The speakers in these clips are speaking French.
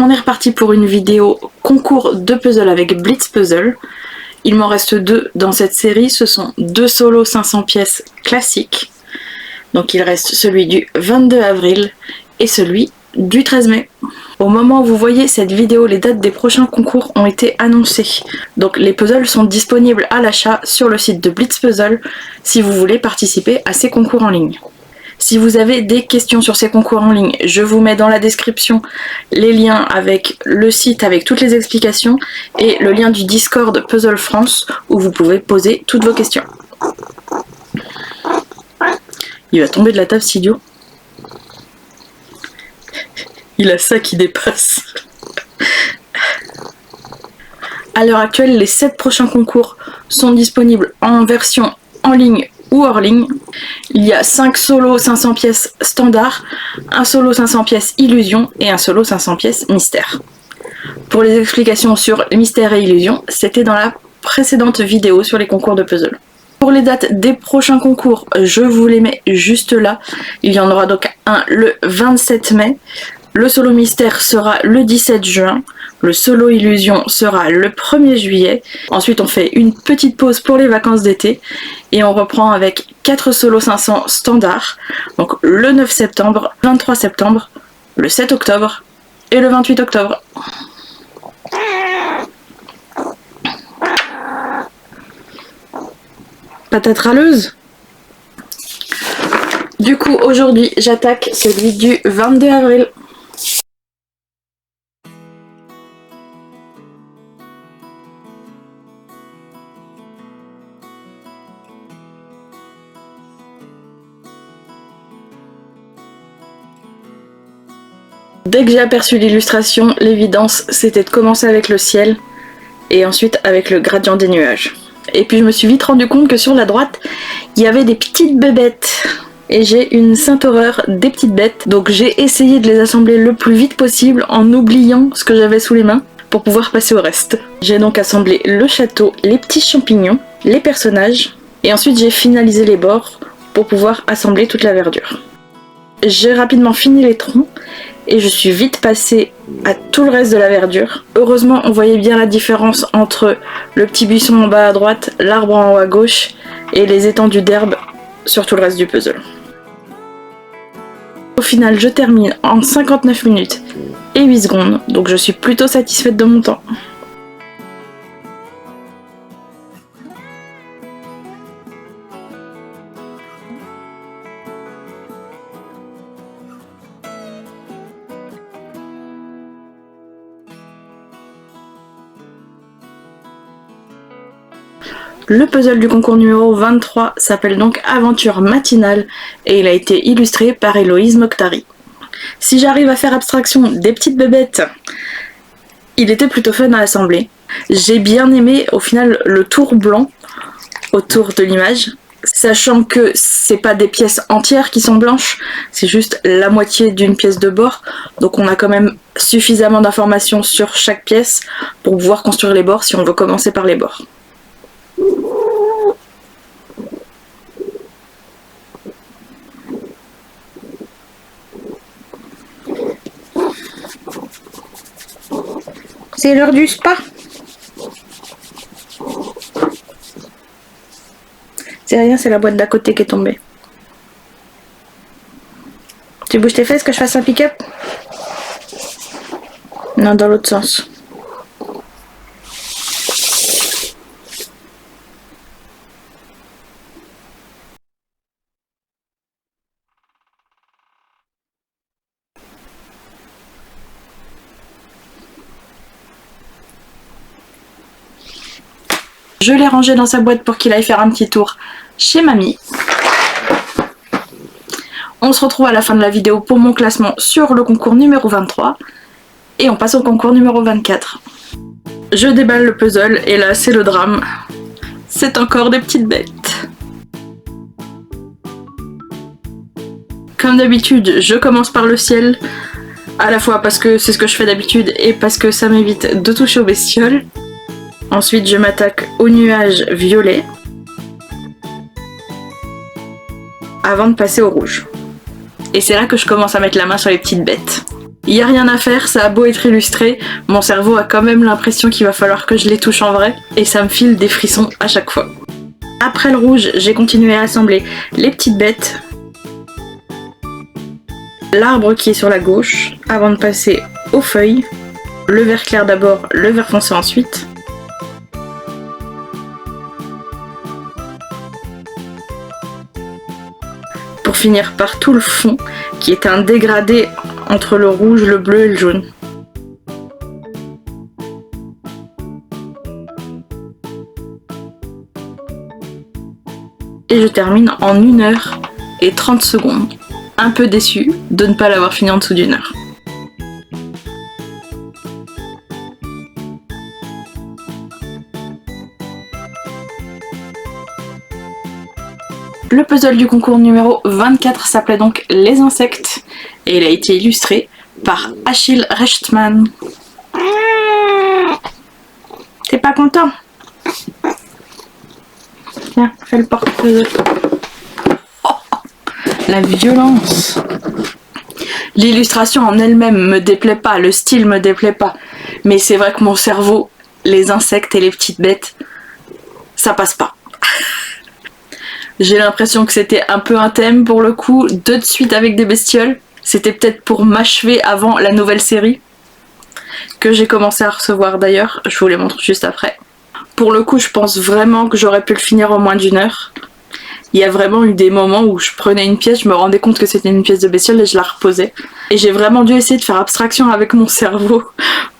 On est reparti pour une vidéo concours de puzzle avec Blitz Puzzle. Il m'en reste 2 dans cette série, ce sont 2 solos 500 pièces classiques. Donc il reste celui du 22 avril et celui du 13 mai. Au moment où vous voyez cette vidéo, les dates des prochains concours ont été annoncées. Donc les puzzles sont disponibles à l'achat sur le site de Blitz Puzzle si vous voulez participer à ces concours en ligne. Si vous avez des questions sur ces concours en ligne, je vous mets dans la description les liens avec le site avec toutes les explications et le lien du Discord Puzzle France où vous pouvez poser toutes vos questions. Il va tomber de la table, c'est idiot. Il a ça qui dépasse. À l'heure actuelle, les 7 prochains concours sont disponibles en version en ligne ou hors ligne. Il y a 5 solos 500 pièces standard, un solo 500 pièces illusion et un solo 500 pièces mystère. Pour les explications sur mystère et illusion, c'était dans la précédente vidéo sur les concours de puzzle. Pour les dates des prochains concours, je vous les mets juste là. Il y en aura donc un le 27 mai. Le solo mystère sera le 17 juin. Le solo illusion sera le 1er juillet. Ensuite, on fait une petite pause pour les vacances d'été. Et on reprend avec 4 solos 500 standards. Donc le 9 septembre, 23 septembre, le 7 octobre et le 28 octobre. Patate râleuse. Du coup, aujourd'hui, j'attaque celui du 22 avril. Dès que j'ai aperçu l'illustration, l'évidence c'était de commencer avec le ciel et ensuite avec le gradient des nuages. Et puis je me suis vite rendu compte que sur la droite, il y avait des petites bébêtes. Et j'ai une sainte horreur des petites bêtes, donc j'ai essayé de les assembler le plus vite possible en oubliant ce que j'avais sous les mains pour pouvoir passer au reste. J'ai donc assemblé le château, les petits champignons, les personnages, et ensuite j'ai finalisé les bords pour pouvoir assembler toute la verdure. J'ai rapidement fini les troncs et je suis vite passée à tout le reste de la verdure. Heureusement, on voyait bien la différence entre le petit buisson en bas à droite, l'arbre en haut à gauche et les étendues d'herbe sur tout le reste du puzzle. Au final, je termine en 59 minutes et 8 secondes, donc je suis plutôt satisfaite de mon temps. Le puzzle du concours numéro 23 s'appelle donc Aventure matinale et il a été illustré par Héloïse Mokhtari. Si j'arrive à faire abstraction des petites bébêtes, il était plutôt fun à assembler. J'ai bien aimé au final le tour blanc autour de l'image, sachant que c'est pas des pièces entières qui sont blanches, c'est juste la moitié d'une pièce de bord, donc on a quand même suffisamment d'informations sur chaque pièce pour pouvoir construire les bords si on veut commencer par les bords. C'est l'heure du spa. C'est rien, c'est la boîte d'à côté qui est tombée. Tu bouges tes fesses que je fasse un pick-up? Non, dans l'autre sens. Je l'ai rangé dans sa boîte pour qu'il aille faire un petit tour chez mamie. On se retrouve à la fin de la vidéo pour mon classement sur le concours numéro 23. Et on passe au concours numéro 24. Je déballe le puzzle et là c'est le drame. C'est encore des petites bêtes. Comme d'habitude, je commence par le ciel. À la fois parce que c'est ce que je fais d'habitude et parce que ça m'évite de toucher aux bestioles. Ensuite, je m'attaque au nuage violet avant de passer au rouge. Et c'est là que je commence à mettre la main sur les petites bêtes. Il n'y a rien à faire, ça a beau être illustré, mon cerveau a quand même l'impression qu'il va falloir que je les touche en vrai, et ça me file des frissons à chaque fois. Après le rouge, j'ai continué à assembler les petites bêtes, l'arbre qui est sur la gauche, avant de passer aux feuilles, le vert clair d'abord, le vert foncé ensuite. Pour finir par tout le fond, qui est un dégradé entre le rouge, le bleu et le jaune. Et je termine en 1 heure et 30 secondes. Un peu déçue de ne pas l'avoir fini en dessous d'1 heure. Le puzzle du concours numéro 24 s'appelait donc Les insectes et il a été illustré par Achille Rechtman. T'es pas content? Tiens, fais le porte-puzzle. Oh, la violence! L'illustration en elle-même me déplaît pas, le style me déplaît pas, mais c'est vrai que mon cerveau, les insectes et les petites bêtes, ça passe pas. J'ai l'impression que c'était un peu un thème pour le coup, 2 de suite avec des bestioles. C'était peut-être pour m'achever avant la nouvelle série, que j'ai commencé à recevoir d'ailleurs, je vous les montre juste après. Pour le coup, je pense vraiment que j'aurais pu le finir en moins d'1 heure. Il y a vraiment eu des moments où je prenais une pièce, je me rendais compte que c'était une pièce de bestiole et je la reposais. Et j'ai vraiment dû essayer de faire abstraction avec mon cerveau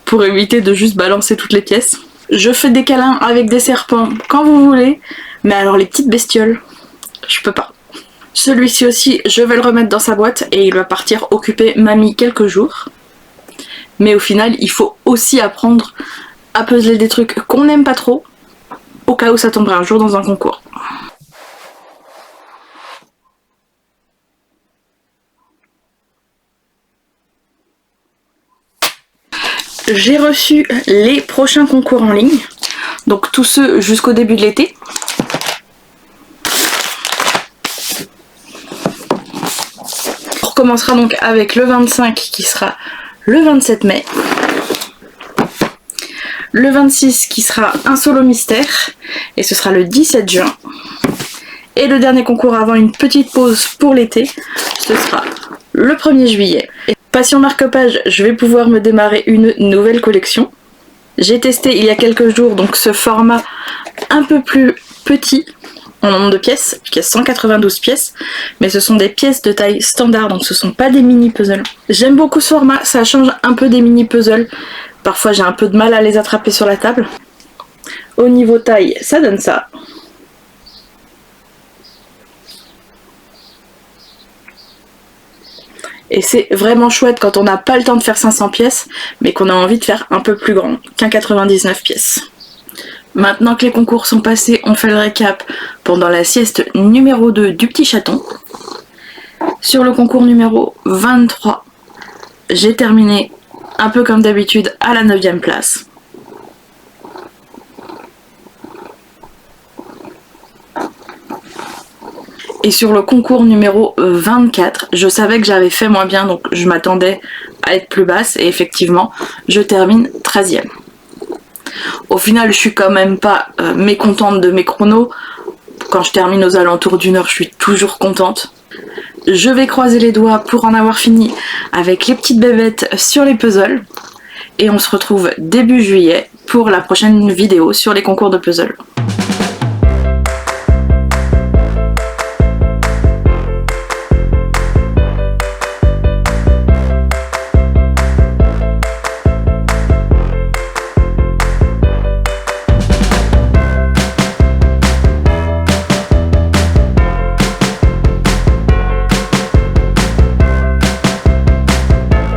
pour éviter de juste balancer toutes les pièces. Je fais des câlins avec des serpents quand vous voulez, mais alors les petites bestioles, je peux pas. Celui-ci aussi, je vais le remettre dans sa boîte et il va partir occuper mamie quelques jours. Mais au final, il faut aussi apprendre à puzzler des trucs qu'on n'aime pas trop, au cas où ça tomberait un jour dans un concours. J'ai reçu les prochains concours en ligne, donc tous ceux jusqu'au début de l'été. On recommencera donc avec le 25 qui sera le 27 mai. Le 26 qui sera un solo mystère et ce sera le 17 juin. Et le dernier concours avant une petite pause pour l'été, ce sera le 1er juillet. Et passion marque-page, je vais pouvoir me démarrer une nouvelle collection. J'ai testé il y a quelques jours donc ce format un peu plus petit en nombre de pièces, puisqu'il y a 192 pièces, mais ce sont des pièces de taille standard, donc ce sont pas des mini-puzzles. J'aime beaucoup ce format, ça change un peu des mini-puzzles. Parfois j'ai un peu de mal à les attraper sur la table. Au niveau taille, ça donne ça. Et c'est vraiment chouette quand on n'a pas le temps de faire 500 pièces, mais qu'on a envie de faire un peu plus grand qu'un 99 pièces. Maintenant que les concours sont passés, on fait le récap pendant la sieste numéro 2 du petit chaton. Sur le concours numéro 23, j'ai terminé un peu comme d'habitude à la 9e place. Et sur le concours numéro 24, je savais que j'avais fait moins bien, donc je m'attendais à être plus basse, et effectivement, je termine 13e. Au final, je suis quand même pas mécontente de mes chronos. Quand je termine aux alentours d'1 heure, je suis toujours contente. Je vais croiser les doigts pour en avoir fini avec les petites bébêtes sur les puzzles. Et on se retrouve début juillet pour la prochaine vidéo sur les concours de puzzle.